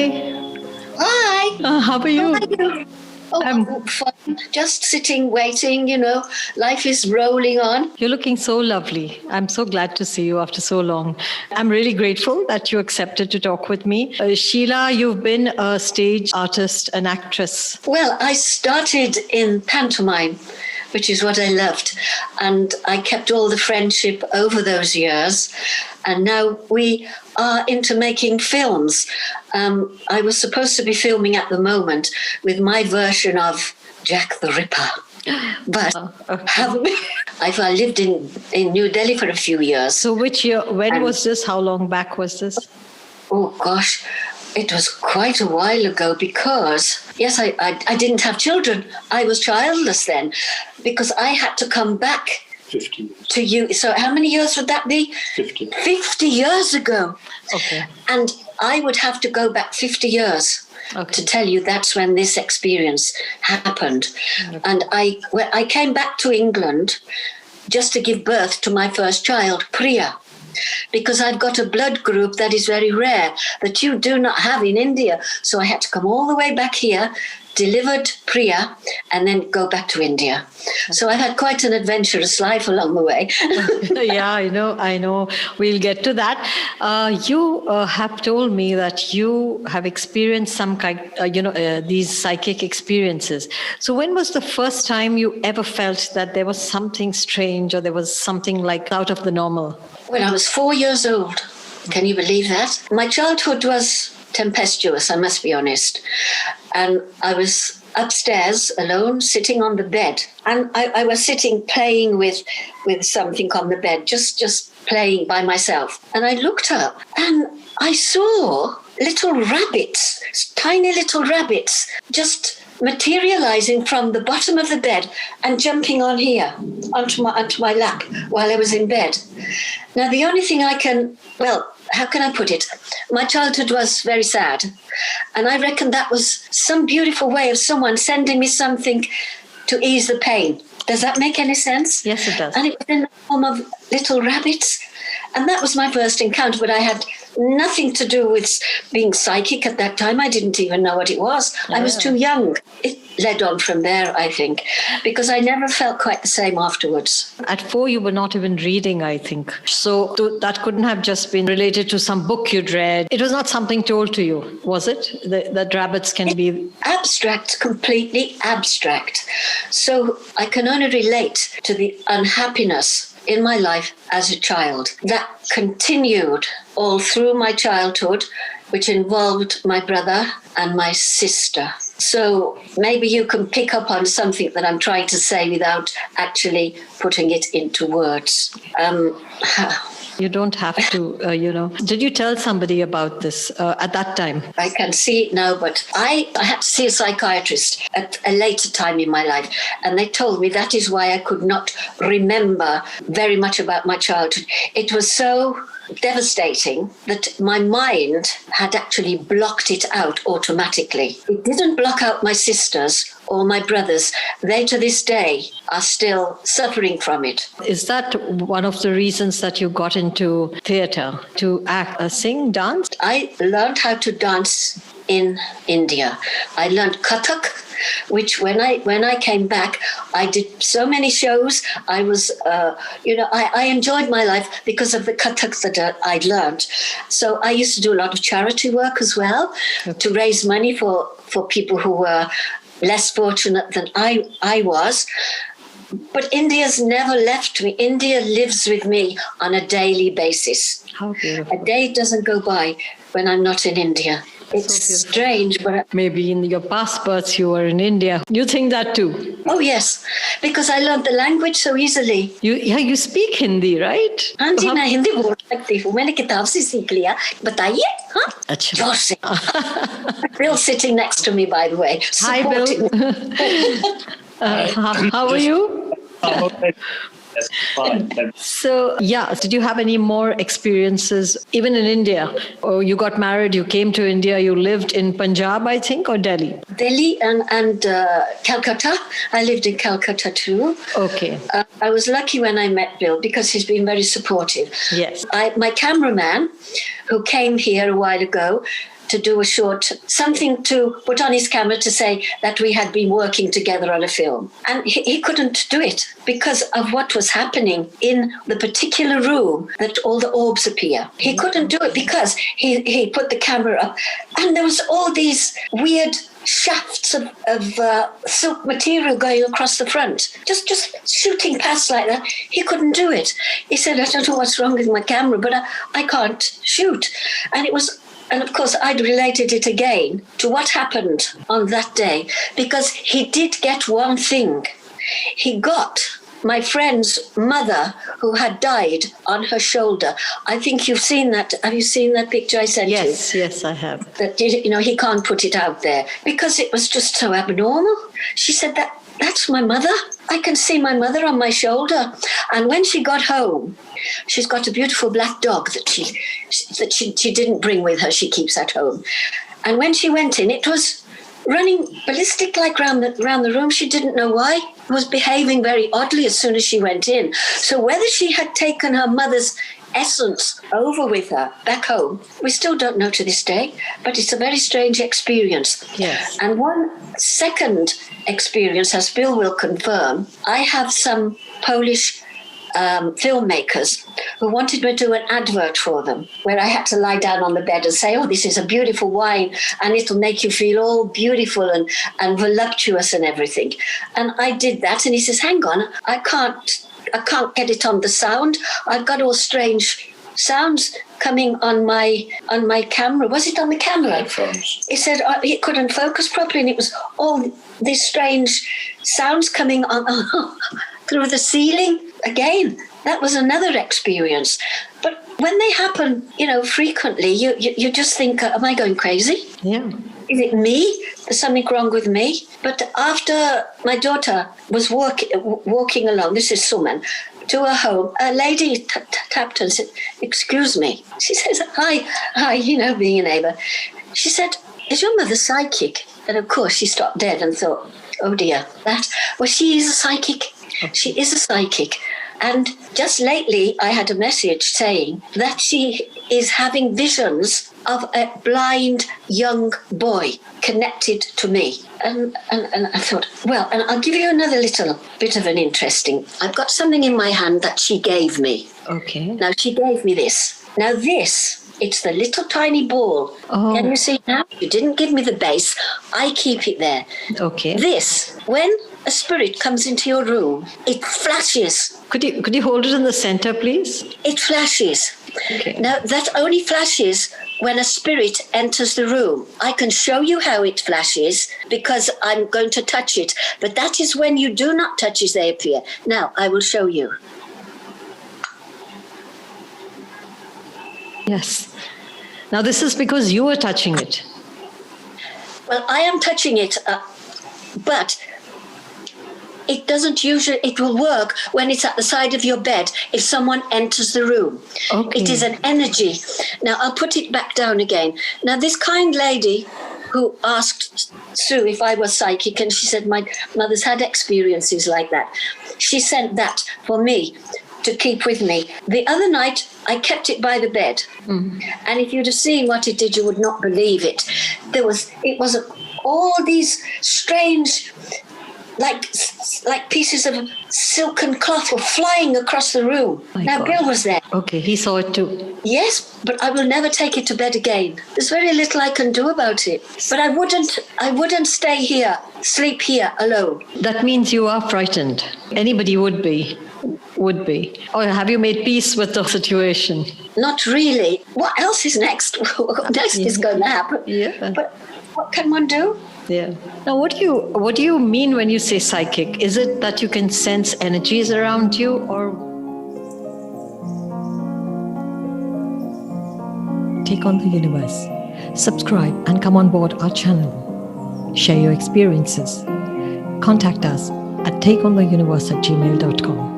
Hi. Hi. How are you? How are you? Oh, I'm. fine. Just sitting, waiting, life is rolling on. You're looking so lovely. I'm so glad to see you after so long. I'm really grateful that you accepted to talk with me. Sheila, you've been a stage artist, an actress. Well, I started in pantomime, which is what I loved. And I kept all the friendship over those years. And now we are into making films. I was supposed to be filming at the moment with my version of Jack the Ripper. But I've lived in New Delhi for a few years. So which year, when was this? How long back was this? Oh, gosh. It was quite a while ago because, yes, I didn't have children. I was childless then because I had to come back 50 years. To you. So how many years would that be? 50. 50 years ago. Okay. And I would have to go back 50 years to tell you that's when this experience happened. Okay. And I came back to England just to give birth to my first child, Priya, because I've got a blood group that is very rare that you do not have in India. So I had to come all the way back here, delivered Priya, and then go back to India. So I've had quite an adventurous life along the way. Yeah, I know. We'll get to that. You have told me that you have experienced some these psychic experiences. So when was the first time you ever felt that there was something strange or there was something like out of the normal? When I was 4 years old. Can you believe that? My childhood was tempestuous, I must be honest. And I was upstairs alone, sitting on the bed. And I was sitting playing with something on the bed, just playing by myself. And I looked up and I saw little rabbits, tiny little rabbits, just materializing from the bottom of the bed and jumping on here, onto my lap while I was in bed. Now, the only thing how can I put it? My childhood was very sad. And I reckon that was some beautiful way of someone sending me something to ease the pain. Does that make any sense? Yes, it does. And it was in the form of little rabbits. And that was my first encounter, but I had nothing to do with being psychic at that time. I didn't even know what it was. Yeah. I was too young. It led on from there, I think, because I never felt quite the same afterwards. At 4, you were not even reading, I think. So that couldn't have just been related to some book you'd read. It was not something told to you, was it? That rabbits can be... Abstract, completely abstract. So I can only relate to the unhappiness in my life as a child. That continued all through my childhood, which involved my brother and my sister. So maybe you can pick up on something that I'm trying to say without actually putting it into words. You don't have to, Did you tell somebody about this at that time? I can see it now, but I had to see a psychiatrist at a later time in my life. And they told me that is why I could not remember very much about my childhood. It was so devastating that my mind had actually blocked it out automatically. It didn't block out my sisters or my brothers. They to this day are still suffering from it. Is that one of the reasons that you got into theatre, to act, sing, dance? I learned how to dance in India. I learned Kathak, which when I came back, I did so many shows. I was, I enjoyed my life because of the Kathak that I'd learned. So I used to do a lot of charity work as well to raise money for people who were less fortunate than I was. But India's never left me. India lives with me on a daily basis. How beautiful. A day doesn't go by when I'm not in India. It's so strange, but... Maybe in your past births you were in India. You think that too? Oh, yes, because I learned the language so easily. You speak Hindi, right? हाँ जी, मैं हिंदी बोल सकती हूँ. मैंने किताब से सीख लिया. बताइए, हाँ? अच्छा. जोर से. Bill's sitting next to me, by the way. Hi, Bill. How are you? I'm okay. Yes, fine. So, did you have any more experiences, even in India? Or you got married, you came to India, you lived in Punjab, I think, or Delhi? Delhi and Calcutta. I lived in Calcutta too. Okay. I was lucky when I met Bill because he's been very supportive. Yes. My cameraman, who came here a while ago, to do a short, something to put on his camera to say that we had been working together on a film. And he couldn't do it because of what was happening in the particular room that all the orbs appear. He couldn't do it because he put the camera up and there was all these weird shafts of silk material going across the front, just shooting past like that. He couldn't do it. He said, I don't know what's wrong with my camera, but I can't shoot. And of course, I'd related it again to what happened on that day, because he did get one thing. He got my friend's mother, who had died, on her shoulder. I think you've seen that. Have you seen that picture I sent you? Yes, I have. That, he can't put it out there because it was just so abnormal. She said, that's my mother. I can see my mother on my shoulder. And when she got home, she's got a beautiful black dog that she didn't bring with her. She keeps at home. And when she went in, it was running ballistic like round the room. She didn't know why. It was behaving very oddly as soon as she went in. So whether she had taken her mother's essence over with her back home, we still don't know to this day, but it's a very strange experience. Yes. And one second experience, as Bill will confirm, I have some Polish filmmakers who wanted me to do an advert for them, where I had to lie down on the bed and say, oh, this is a beautiful wine and it'll make you feel all beautiful and voluptuous and everything. And I did that, and he says, hang on, I can't get it on the sound. I've got all strange sounds coming on my camera. Was it on the camera? Headphones. He said he couldn't focus properly, and it was all these strange sounds coming on through the ceiling. Again, that was another experience. But when they happen, frequently, you just think, am I going crazy? Yeah. Is it me? There's something wrong with me? But after my daughter was walking along, this is Suman, to her home, a lady tapped her and said, excuse me. She says, hi, being a neighbour. She said, is your mother psychic? And of course she stopped dead and thought, oh dear, she is a psychic. She is a psychic. And just lately, I had a message saying that she is having visions of a blind young boy connected to me. And I thought, well, and I'll give you another little bit of an interesting. I've got something in my hand that she gave me. Okay. Now, she gave me this. Now, it's the little tiny ball. Oh. Can you see now? You didn't give me the base. I keep it there. Okay. This, when a spirit comes into your room, it flashes. Could you hold it in the center, please? It flashes. Okay. Now, that only flashes when a spirit enters the room. I can show you how it flashes because I'm going to touch it. But that is when you do not touch it, they appear. Now, I will show you. Yes. Now, this is because you were touching it. Well, I am touching it, but it doesn't usually, it will work when it's at the side of your bed if someone enters the room. Okay. It is an energy. Now, I'll put it back down again. Now, this kind lady who asked Sue if I was psychic, and she said my mother's had experiences like that. She sent that for me to keep with me. The other night, I kept it by the bed. Mm-hmm. And if you'd have seen what it did, you would not believe it. It was all these strange, like pieces of silken cloth were flying across the room. Now, God. Bill was there. Okay, he saw it too. Yes, but I will never take it to bed again. There's very little I can do about it. But I wouldn't stay here, sleep here alone. That means you are frightened. Anybody would be. Or have you made peace with the situation? Not really. What else is next? Next is going to happen. Yeah. But what can one do? Yeah. Now, what do you mean when you say psychic? Is it that you can sense energies around you, or? Take on the universe. Subscribe and come on board our channel. Share your experiences. Contact us at takeontheuniverse@gmail.com.